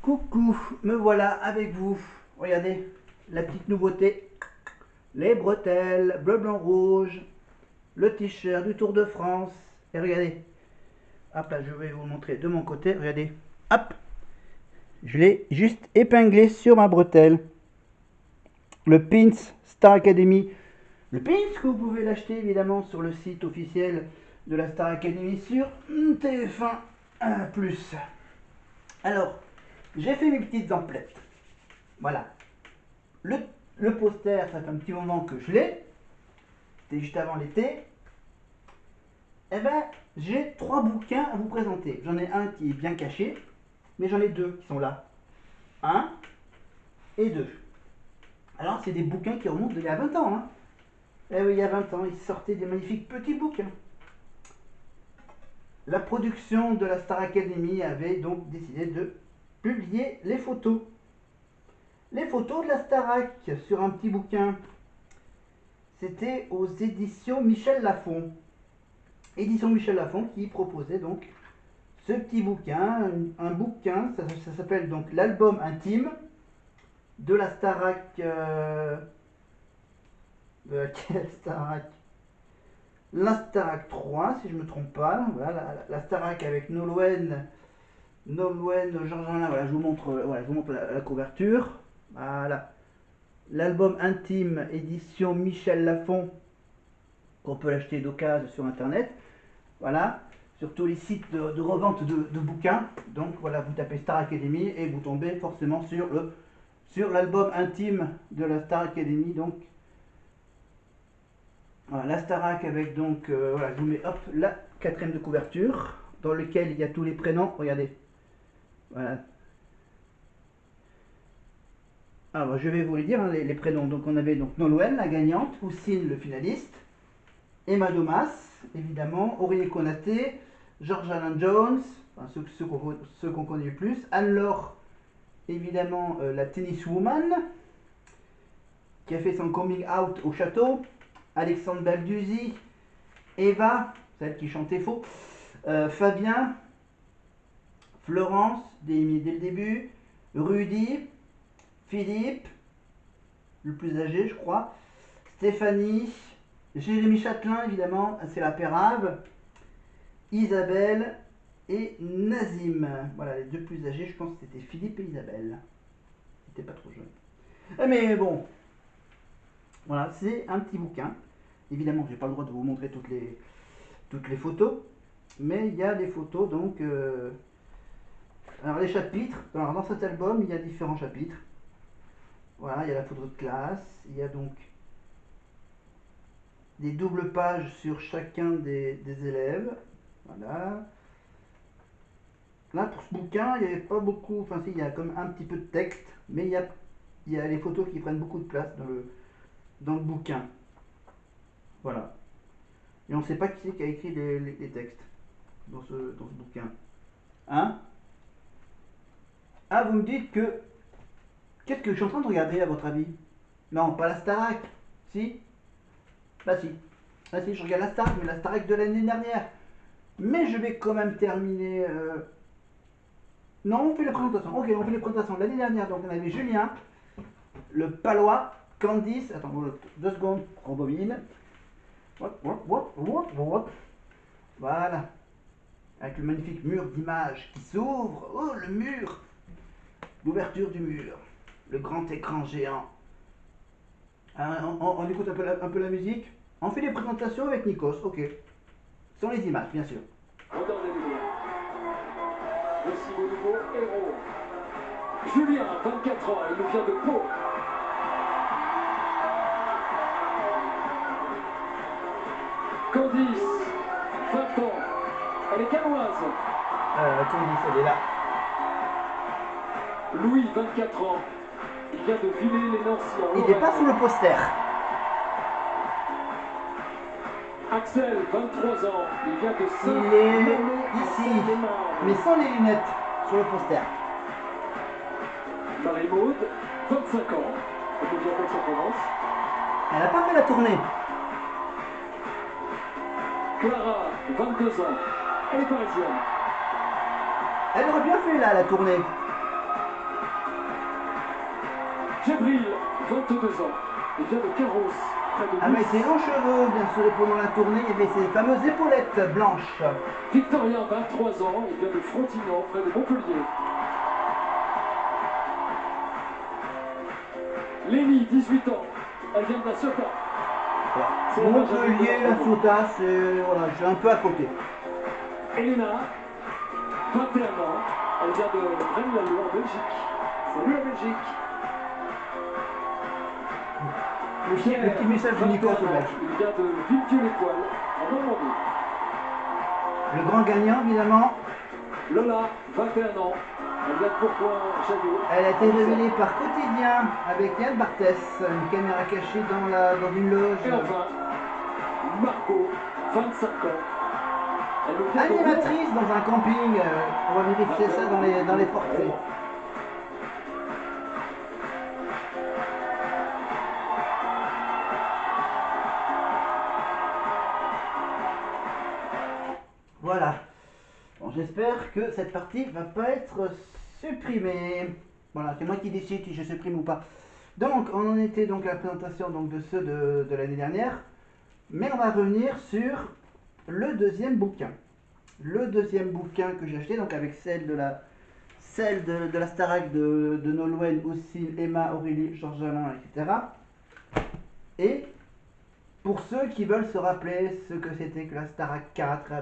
Coucou, me voilà avec vous. Regardez, la petite nouveauté. Les bretelles, bleu, blanc, rouge, le t-shirt du Tour de France. Et regardez, hop là, je vais vous montrer de mon côté. Regardez, hop, je l'ai juste épinglé sur ma bretelle. Le pins Star Academy. Le pins que vous pouvez l'acheter évidemment sur le site officiel de la Star Academy sur TF1+. Alors, j'ai fait mes petites emplettes. Voilà. Le poster, ça fait un petit moment que je l'ai. C'était juste avant l'été. Eh ben, j'ai 3 bouquins à vous présenter. J'en ai un qui est bien caché, mais j'en ai 2 qui sont là. 1 et 2. Alors, c'est des bouquins qui remontent d'il y a 20 ans. Hein. Eh oui, il y a 20 ans, ils sortaient des magnifiques petits bouquins. La production de la Star Academy avait donc décidé de publier les photos. Les photos de la Starac sur un petit bouquin. C'était aux éditions Michel Lafon. Édition Michel Lafon qui proposait donc ce petit bouquin, un bouquin, ça s'appelle donc l'album intime de la Starac. De laquelle Starac? La Starac 3, si je ne me trompe pas. Voilà, la Starac avec Nolwenn, Georges Alain. Voilà, je vous montre la couverture. Voilà. L'album intime, édition Michel Lafon, qu'on peut l'acheter d'occasion sur internet. Voilà, sur tous les sites de revente de bouquins. Donc voilà, vous tapez Star Academy et vous tombez forcément sur l'album intime de la Star Academy. Donc voilà, la Starac avec donc, voilà, je vous mets hop, la 4ème de couverture, dans lequel il y a tous les prénoms. Regardez, voilà. Alors je vais vous les dire, hein, les prénoms. Donc on avait donc Nolwenn, la gagnante, Houssine, le finaliste, Emma Domas, évidemment, Aurélien Konaté, George Alain Jones, enfin, ceux qu'on connaît le plus, Anne-Laure, évidemment, la tenniswoman, qui a fait son coming out au château, Alexandre Balduzzi, Eva, celle qui chantait faux, Fabien, Florence, dès le début, Rudy, Philippe, le plus âgé je crois, Stéphanie, Jérémy Châtelain évidemment, c'est la pérave, Isabelle et Nazim. Voilà, les deux plus âgés, je pense que c'était Philippe et Isabelle. C'était pas trop jeune. Mais bon, voilà, c'est un petit bouquin. Évidemment, j'ai pas le droit de vous montrer toutes les photos, mais il y a des photos donc. Alors les chapitres, alors dans cet album, il y a différents chapitres. Voilà, il y a la photo de classe, il y a donc des doubles pages sur chacun des élèves. Voilà. Là, pour ce bouquin, il n'y avait pas beaucoup, enfin si, il y a comme un petit peu de texte, mais il y a les photos qui prennent beaucoup de place dans le bouquin. Voilà. Et on ne sait pas qui c'est qui a écrit les textes dans ce bouquin. Hein? Ah, vous me dites que... Qu'est-ce que je suis en train de regarder à votre avis? Non, pas la Starac. Si? Bah si. Ah si, je regarde la Starac, mais la Starac de l'année dernière. Mais je vais quand même terminer... Non, on fait les présentations. Ok, on fait les présentations. L'année dernière, donc on avait Julien, le Palois, Candice. Attends, 2 secondes, rembobine. Voilà. Avec le magnifique mur d'images qui s'ouvre. Oh, le mur! L'ouverture du mur. Le grand écran géant. On écoute un peu la musique. On fait les présentations avec Nikos, ok. Sans les images, bien sûr. Regardez-les. Voici vos nouveaux héros. Julien, 24 ans, il nous vient de Pau. Candice, 20 ans, elle est canoise. Candice, elle est là. Louis, 24 ans, il vient de Villers-les-Nancy en Il n'est pas Lorraine. sous le poster. Axel, 23 ans, il vient de Il est ici, mais sans les lunettes, sur le poster. Marie-Maude, 25 ans, elle nous vient d'Aix-en-Provence. Elle n'a pas fait la tournée. Clara, 22 ans, elle est parisienne. Elle aurait bien fait là la tournée. Djibril, 22 ans. Il vient de Carros, près de Avec Nice. ses longs cheveux, bien sûr, pendant la tournée, il y avait ces fameuses épaulettes blanches. Victorien, 23 ans. Il vient de Frontignan, près de Montpellier. Lénie, 18 ans. Elle vient de la Ciotat. C'est la Montpellier, la Benjamin. Ciotat, c'est. Voilà, je suis un peu à côté. Elena, 21 ans. Elle vient de Braine-l'Alleud en Belgique. Salut la Belgique. Le petit message de Nico 21 au ans. Belge. Il vient de Villepieux-les-Poils, en Normandie. Le grand gagnant, évidemment. Lola, 21 ans. Elle vient de Pourpoint-Chaillot. Elle a été révélée par Quotidien avec Yann Barthès, une caméra cachée dans une loge. Et enfin, Marco, 25 ans. Elle nous vient de Animatrice dans un camping. On va vérifier ça dans les portraits. Voilà. Bon, j'espère que cette partie va pas être supprimée. Voilà, c'est moi qui décide si je supprime ou pas. Donc, on en était donc à la présentation donc, de ceux de l'année dernière. Mais on va revenir sur le deuxième bouquin. Le deuxième bouquin que j'ai acheté, donc avec celle de la Starac de Nolwenn, aussi Emma, Aurélie, Georges Alain, etc. Et pour ceux qui veulent se rappeler ce que c'était que la Starac 4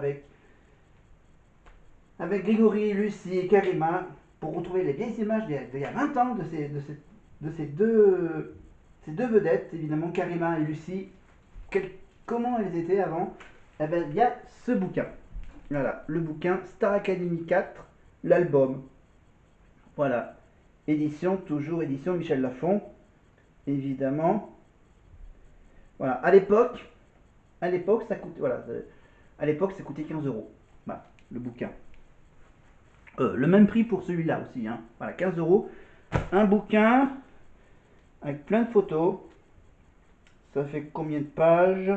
avec Grégory, Lucie et Karima, pour retrouver les vieilles images d'il y a 20 ans de ces deux vedettes, évidemment Karima et Lucie, comment elles étaient avant, eh ben, il y a ce bouquin. Voilà, le bouquin Star Academy 4, l'album. Voilà, toujours édition Michel Lafon, évidemment. Voilà, à l'époque, ça coûtait, voilà, à l'époque, ça coûtait 15 euros. Voilà, le bouquin. Le même prix pour celui-là aussi, hein. Voilà, 15 euros. Un bouquin avec plein de photos. Ça fait combien de pages?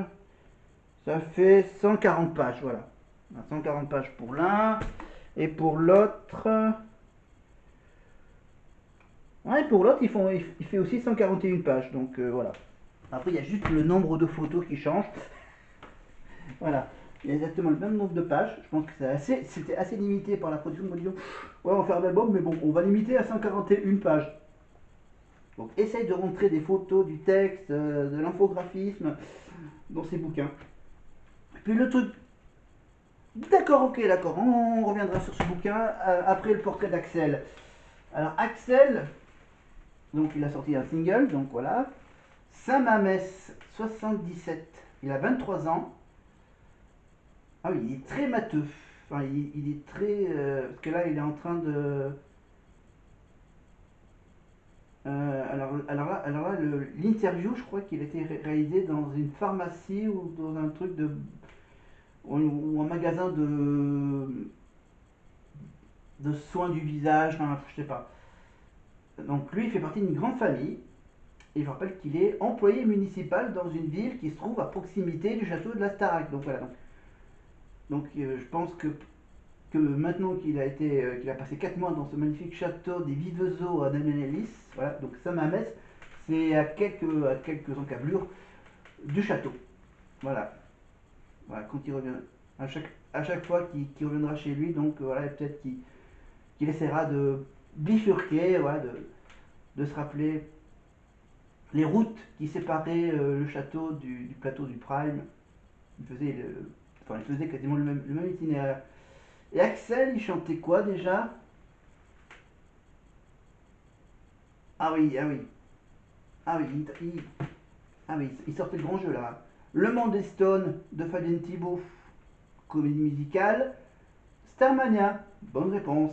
Ça fait 140 pages, voilà. 140 pages pour l'un. Et pour l'autre... Ouais, pour l'autre, il fait aussi 141 pages. Donc voilà. Après, il y a juste le nombre de photos qui change. Voilà. Il y a exactement le même nombre de pages. Je pense que c'était assez limité par la production. Ouais, on va faire un album, mais bon, on va limiter à 141 pages. Donc essaye de rentrer des photos, du texte, de l'infographisme dans ces bouquins. Et puis le truc... D'accord, ok, d'accord. On reviendra sur ce bouquin après le portrait d'Axel. Alors Axel, donc il a sorti un single, donc voilà. Saint-Mamès 77, il a 23 ans. Ah oui, il est très matheux. Enfin, il est très... parce que là, il est en train de... alors là, l'interview, je crois qu'il a été réalisé dans une pharmacie ou dans un truc de... ou un magasin de soins du visage, enfin, je sais pas. Donc lui, il fait partie d'une grande famille. Et je rappelle qu'il est employé municipal dans une ville qui se trouve à proximité du château de la Starac. Donc voilà. Donc je pense que maintenant qu'il a passé 4 mois dans ce magnifique château des Vivezeaux à Damenelis, voilà, donc Saint-Mamès, c'est à quelques encablures du château. Voilà. Voilà, quand il revient, à chaque fois qu'il reviendra chez lui, donc voilà, peut-être qu'il essaiera de bifurquer, voilà, de se rappeler les routes qui séparaient le château du plateau du Prime. Il faisait quasiment le même itinéraire. Et Axel, il chantait quoi déjà? Ah oui, ah oui. Ah oui, il sortait le grand jeu là. Le Monde des Stones de Fabien Thibault, comédie musicale. Starmania, bonne réponse.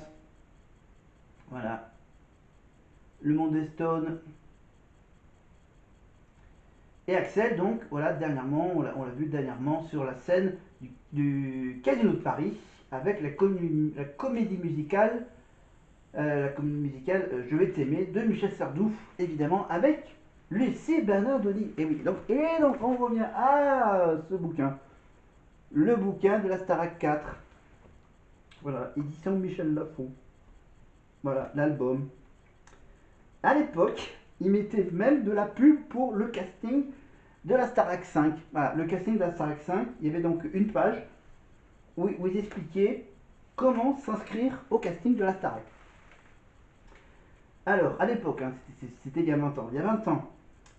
Voilà. Le Monde des Stones. Et Axel, donc, voilà, dernièrement, on l'a vu dernièrement sur la scène du Casino de Paris avec la comédie musicale Je vais t'aimer de Michel Sardou, évidemment, avec Lucie Bernardoni. Et oui, donc on revient à ce bouquin, le bouquin de la Starac 4. Voilà, édition Michel Lafon. Voilà, l'album. À l'époque, Ils mettaient même de la pub pour le casting de la Starac 5. Voilà, le casting de la Starac 5, il y avait donc une page où ils expliquaient comment s'inscrire au casting de la Starac. Alors, à l'époque, hein, c'était il y a 20 ans. Il y a 20 ans,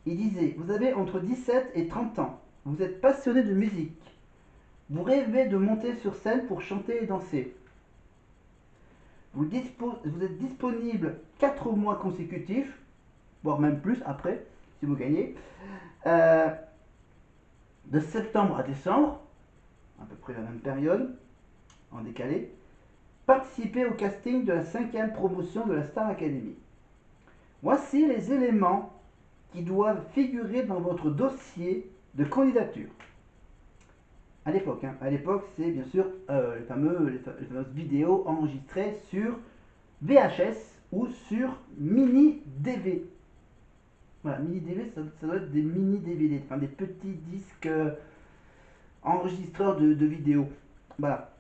il disait, vous avez entre 17 et 30 ans. Vous êtes passionné de musique. Vous rêvez de monter sur scène pour chanter et danser. Vous êtes disponible 4 mois consécutifs, voire même plus après, si vous gagnez, euh, de septembre à décembre, à peu près la même période, en décalé. Participez au casting de la 5e promotion de la Star Academy. Voici les éléments qui doivent figurer dans votre dossier de candidature. À l'époque, hein, c'est bien sûr les fameuses vidéos enregistrées sur VHS ou sur mini DV. Voilà, mini DV, ça doit être des mini DVD, enfin des petits disques enregistreurs de vidéos. Voilà.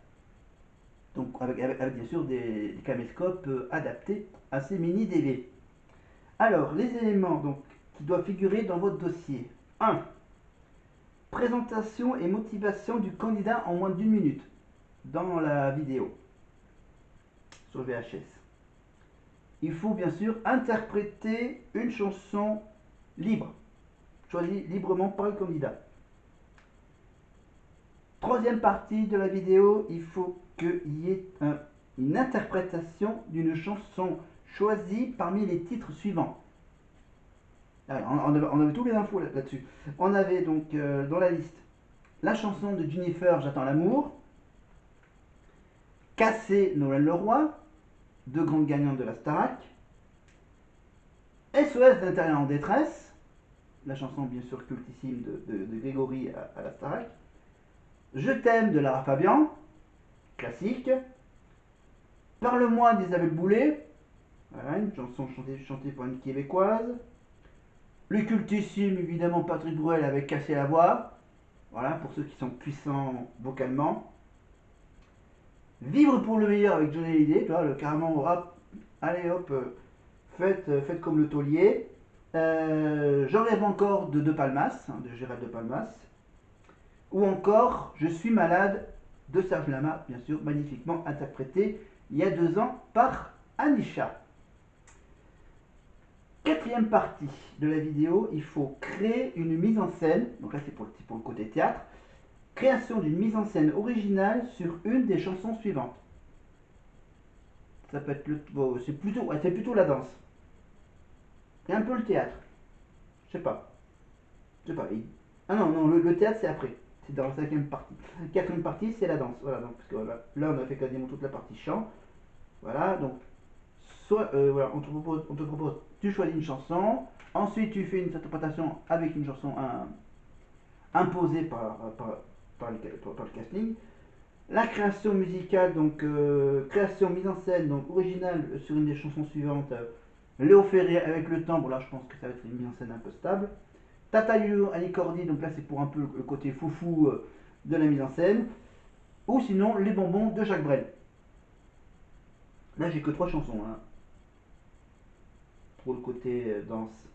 Donc avec bien sûr des caméscopes adaptés à ces mini DV. Alors, les éléments donc, qui doivent figurer dans votre dossier. 1. Présentation et motivation du candidat en moins d'1 minute dans la vidéo sur VHS. Il faut bien sûr interpréter une chanson libre, choisie librement par le candidat. Troisième partie de la vidéo, il faut qu'il y ait une interprétation d'une chanson choisie parmi les titres suivants. Alors, on avait toutes les infos là-dessus. On avait donc dans la liste la chanson de Jennifer, J'attends l'amour, Cassé, Noël Leroy, deux grandes gagnantes de la Starac, SOS d'intérieur en détresse, la chanson bien sûr cultissime de Grégory à la Starac, Je t'aime de Lara Fabian, classique, Parle-moi d'Isabelle Boulay, voilà, une chanson chantée par une québécoise, le cultissime évidemment Patrick Bruel avec Casser la voix, voilà pour ceux qui sont puissants vocalement. Vivre pour le meilleur avec Johnny Hallyday, tu vois, carrément au rap, allez hop, faites comme le taulier. J'en rêve encore de Palmas, hein, de Gérald de Palmas. Ou encore Je suis malade de Serge Lama, bien sûr, magnifiquement interprété il y a 2 ans par Anisha. Quatrième partie de la vidéo, il faut créer une mise en scène, donc là c'est pour le côté théâtre, création d'une mise en scène originale sur une des chansons suivantes. Ça peut être c'est plutôt la danse. Et un peu le théâtre. Je sais pas. Ah non, le théâtre c'est après. C'est dans la 5e partie. La 4e partie c'est la danse. Voilà, donc parce que là on a fait quasiment toute la partie chant. Voilà, donc soit voilà, on te propose, tu choisis une chanson, ensuite tu fais une interprétation avec une chanson imposée par le casting. La création musicale, donc création mise en scène, donc originale sur une des chansons suivantes. Léo Ferré avec le temps, bon là je pense que ça va être une mise en scène un peu stable. Tata Yulo Alicordi, donc là c'est pour un peu le côté foufou de la mise en scène. Ou sinon Les Bonbons de Jacques Brel. Là j'ai que 3 chansons hein, pour le côté danse,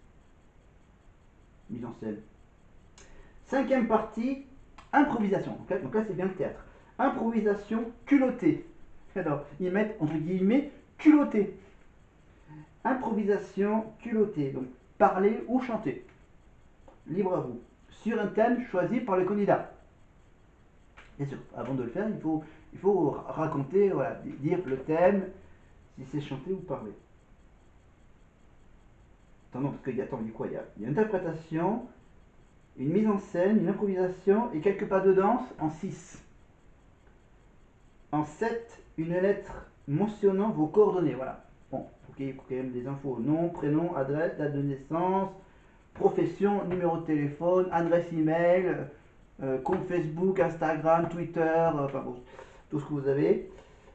mise en scène. 5e partie, improvisation. Donc là c'est bien le théâtre. Improvisation culottée. Alors ils mettent entre guillemets culotté. Improvisation culottée. Donc parler ou chanter. Libre à vous. Sur un thème choisi par le candidat. Bien sûr, avant de le faire, il faut raconter, voilà, dire le thème, si c'est chanter ou parler. Attends, non, parce qu'il y a quoi? Il y a une interprétation, une mise en scène, une improvisation et quelques pas de danse en 6. En 7, une lettre mentionnant vos coordonnées. Voilà. Bon, il faut quand même des infos. Nom, prénom, adresse, date de naissance, profession, numéro de téléphone, adresse email, compte Facebook, Instagram, Twitter, enfin bon, tout ce que vous avez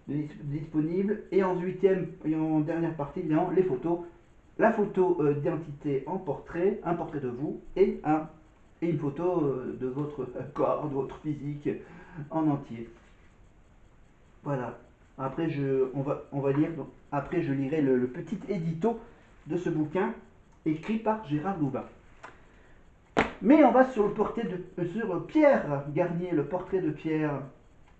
disponible. Et en 8e et en dernière partie, évidemment, les photos. La photo d'identité en portrait, un portrait de vous et une photo de votre corps, de votre physique en entier. Voilà. Après, on va lire. Donc, après, je lirai le petit édito de ce bouquin écrit par Gérard Louvain. Mais on va sur le portrait sur Pierre Garnier, le portrait de Pierre,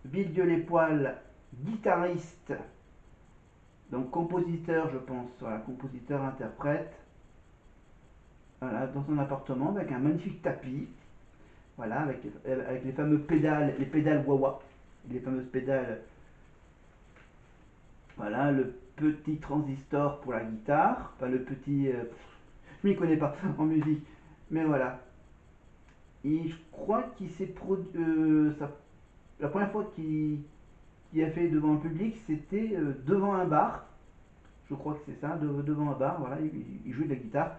Villedieu-les-Poêles, guitariste, donc compositeur, je pense, voilà, compositeur-interprète, voilà, dans son appartement avec un magnifique tapis, voilà, avec les fameux pédales, les pédales wah-wah, les fameuses pédales, voilà, le petit transistor pour la guitare, enfin le petit, je m'y connais pas en musique, mais voilà. Et je crois qu'il s'est produit, la première fois qu'il a fait devant un public, c'était devant un bar. Je crois que c'est ça, devant un bar. Voilà, il jouait de la guitare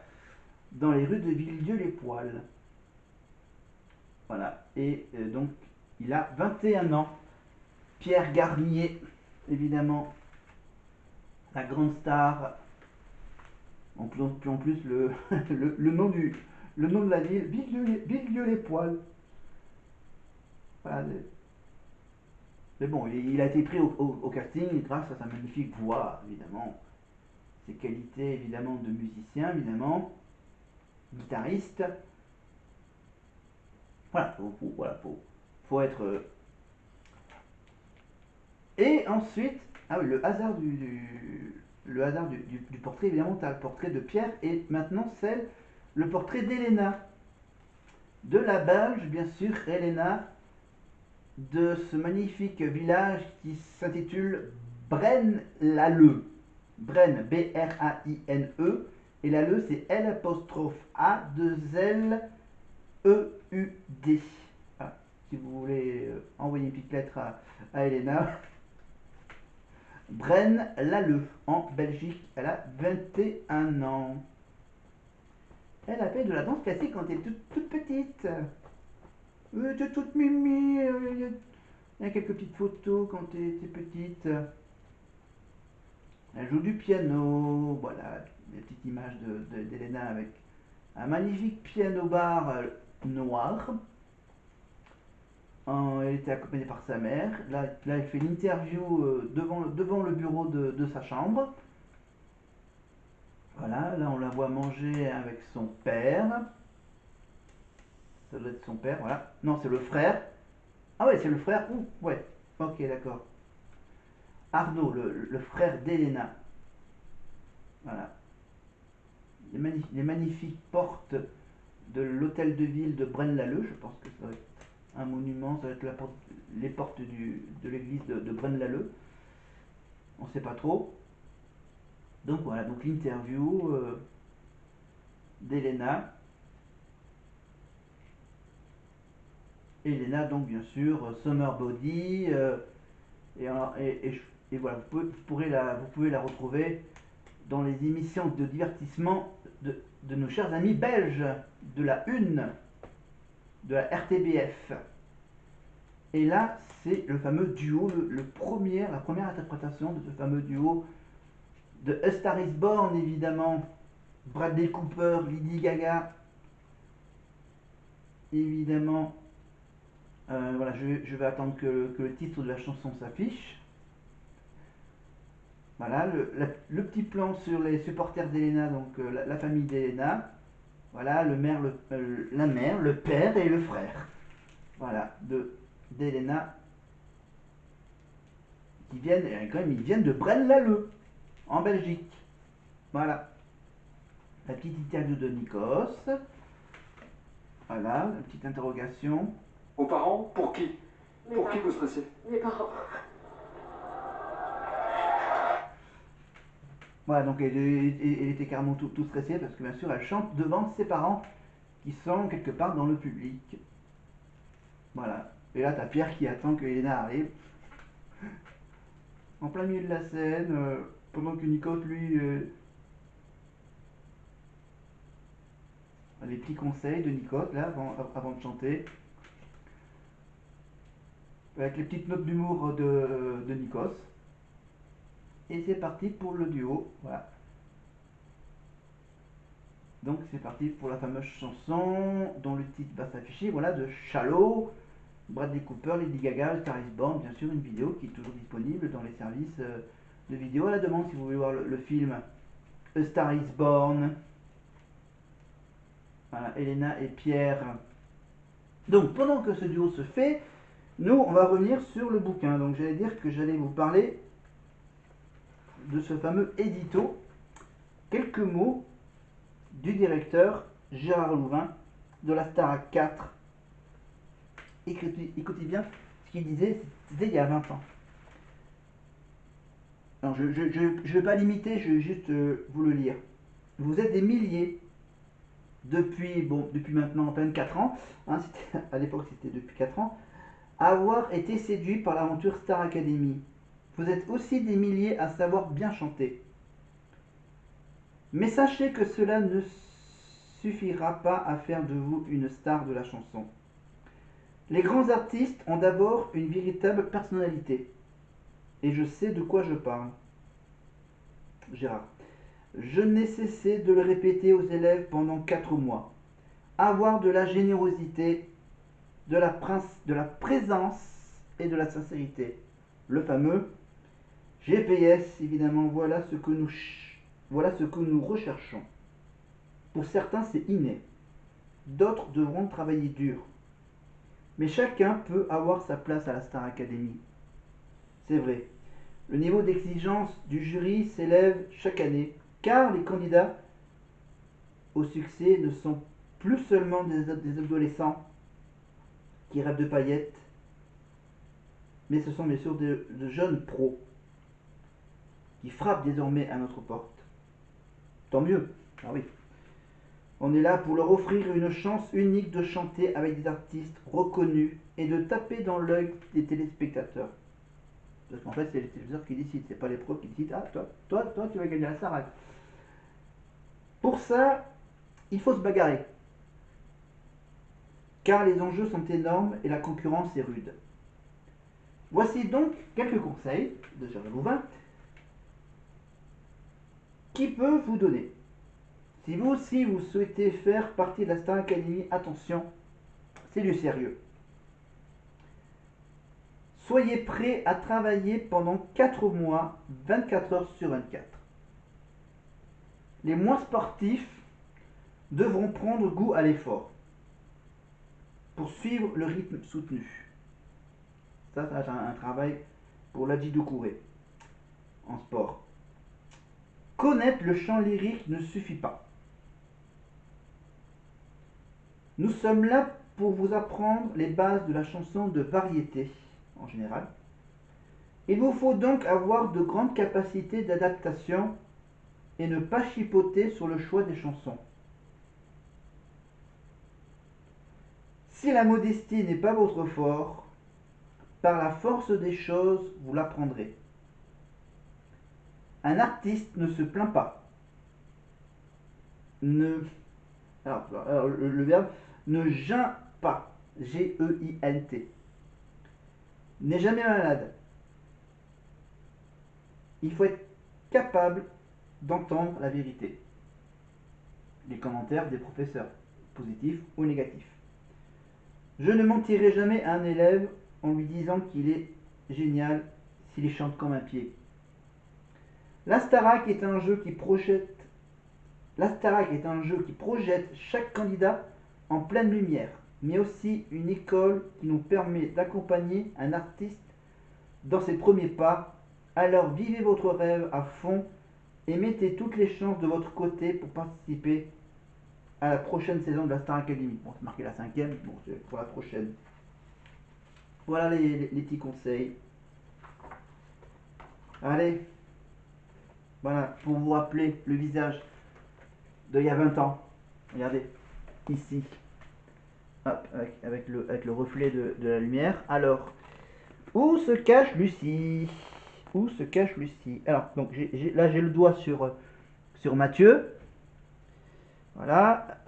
dans les rues de Villedieu-les-Poêles. Voilà, et donc il a 21 ans. Pierre Garnier, évidemment, la grande star. En plus le nom le nom de la ville, Villedieu-les-Poêles. Voilà, mais bon, il a été pris au casting grâce à sa magnifique voix, évidemment. Ses qualités, évidemment, de musicien, évidemment. Guitariste. Voilà, faut être. Et ensuite, ah oui, le hasard du portrait, évidemment, tu as le portrait de Pierre et maintenant le portrait d'Elena. De la Belge, bien sûr, Elena, de ce magnifique village qui s'intitule Braine-l'Alleud. Braine, B-R-A-I-N-E, et l'Alleud, c'est L'-A-2-L-E-U-D. Voilà. Si vous voulez envoyer une petite lettre à Elena, Braine-l'Alleud, en Belgique, elle a 21 ans. Elle a fait de la danse classique quand elle était toute petite. Elle était toute mimi. Il y a quelques petites photos quand elle était petite. Elle joue du piano. Voilà, des petites images d'Elena avec un magnifique piano-bar noir. Elle était accompagnée par sa mère. Là elle fait l'interview devant le bureau de sa chambre. Voilà, là on la voit manger avec son père. Ça doit être son père, voilà. Non, c'est le frère. Ah ouais, c'est le frère. Ouh, ouais. Ok, d'accord. Arnaud, le frère d'Elena. Voilà. Les magnifiques portes de l'hôtel de ville de Braine-l'Alleud. Je pense que ça va être un monument. Ça va être les portes de l'église de Braine-l'Alleud. On ne sait pas trop. Donc voilà, donc l'interview d'Elena. Elena, donc bien sûr, Summer Body. Et voilà, vous pouvez la retrouver dans les émissions de divertissement de nos chers amis belges, de la Une, de la RTBF. Et là, c'est le fameux duo, la première interprétation de ce fameux duo de A Star Is Born, évidemment. Bradley Cooper, Lady Gaga, évidemment. Voilà, je vais attendre que le titre de la chanson s'affiche. Voilà, le petit plan sur les supporters d'Elena, donc la famille d'Elena. Voilà, la mère, le père et le frère. Voilà, d'Elena ils viennent de Braine-l'Alleud, en Belgique. Voilà. La petite interview de Nikos. Voilà, la petite interrogation. Vos parents, pour qui? Pour qui vous stressez? Mes parents. Voilà, donc elle était carrément tout stressée parce que bien sûr elle chante devant ses parents qui sont quelque part dans le public. Voilà. Et là t'as Pierre qui attend que Elena arrive. En plein milieu de la scène, pendant que Nikos lui... les petits conseils de Nikos là avant de chanter. Avec les petites notes d'humour de Nikos. Et c'est parti pour le duo. Voilà. Donc c'est parti pour la fameuse chanson dont le titre va s'afficher. Voilà, de Shallow, Bradley Cooper, Lady Gaga, Star Is Born. Bien sûr, une vidéo qui est toujours disponible dans les services de vidéo à la demande si vous voulez voir le film A Star Is Born. Voilà, Elena et Pierre. Donc, pendant que ce duo se fait, nous, on va revenir sur le bouquin. Donc, j'allais dire que j'allais vous parler de ce fameux édito. Quelques mots du directeur Gérard Louvain de la Starac 4. Écoutez bien ce qu'il disait, c'était il y a 20 ans. Alors, je ne vais pas l'imiter, je vais juste vous le lire. Vous êtes des milliers depuis maintenant 24 ans, hein, à l'époque c'était depuis 4 ans, à avoir été séduits par l'aventure Star Academy. Vous êtes aussi des milliers à savoir bien chanter. Mais sachez que cela ne suffira pas à faire de vous une star de la chanson. Les grands artistes ont d'abord une véritable personnalité. Et je sais de quoi je parle. Gérard. Je n'ai cessé de le répéter aux élèves pendant 4 mois. Avoir de la générosité, de la présence et de la sincérité. Le fameux GPS, évidemment, voilà ce que nous recherchons. Pour certains, c'est inné. D'autres devront travailler dur. Mais chacun peut avoir sa place à la Star Academy. C'est vrai. Le niveau d'exigence du jury s'élève chaque année, car les candidats au succès ne sont plus seulement des adolescents qui rêvent de paillettes, mais ce sont bien sûr de jeunes pros qui frappent désormais à notre porte. Tant mieux, ah oui. On est là pour leur offrir une chance unique de chanter avec des artistes reconnus et de taper dans l'œil des téléspectateurs. Parce qu'en fait, c'est les téléviseurs qui décident, c'est pas les pros qui décident. Ah, toi, tu vas gagner la Starac. Pour ça, il faut se bagarrer. Car les enjeux sont énormes et la concurrence est rude. Voici donc quelques conseils de Gérard Louvain qui peut vous donner. Si vous aussi vous souhaitez faire partie de la Star Academy, attention, c'est du sérieux. Soyez prêts à travailler pendant 4 mois, 24 heures sur 24. Les moins sportifs devront prendre goût à l'effort pour suivre le rythme soutenu. Ça c'est un travail pour l'Adji Doucouré en sport. Connaître le chant lyrique ne suffit pas. Nous sommes là pour vous apprendre les bases de la chanson de variété en général. Il vous faut donc avoir de grandes capacités d'adaptation et ne pas chipoter sur le choix des chansons. Si la modestie n'est pas votre fort, par la force des choses, vous l'apprendrez. Un artiste ne se plaint pas. Alors, le verbe ne geint pas. G-E-I-N-T. N'est jamais malade. Il faut être capable d'entendre la vérité. Les commentaires des professeurs, positifs ou négatifs. Je ne mentirai jamais à un élève en lui disant qu'il est génial s'il chante comme un pied. La Starac est un jeu qui projette chaque candidat en pleine lumière, mais aussi une école qui nous permet d'accompagner un artiste dans ses premiers pas. Alors vivez votre rêve à fond et mettez toutes les chances de votre côté pour participer à la prochaine saison de la Star Academy. Bon, c'est marqué la 5e, bon, c'est pour la prochaine. Voilà les petits conseils. Allez, voilà, pour vous rappeler le visage d'il y a 20 ans. Regardez, ici. Hop, avec le reflet de la lumière. Alors, où se cache Lucie? Où se cache Lucie? Alors, donc là j'ai le doigt sur Mathieu. Voilà.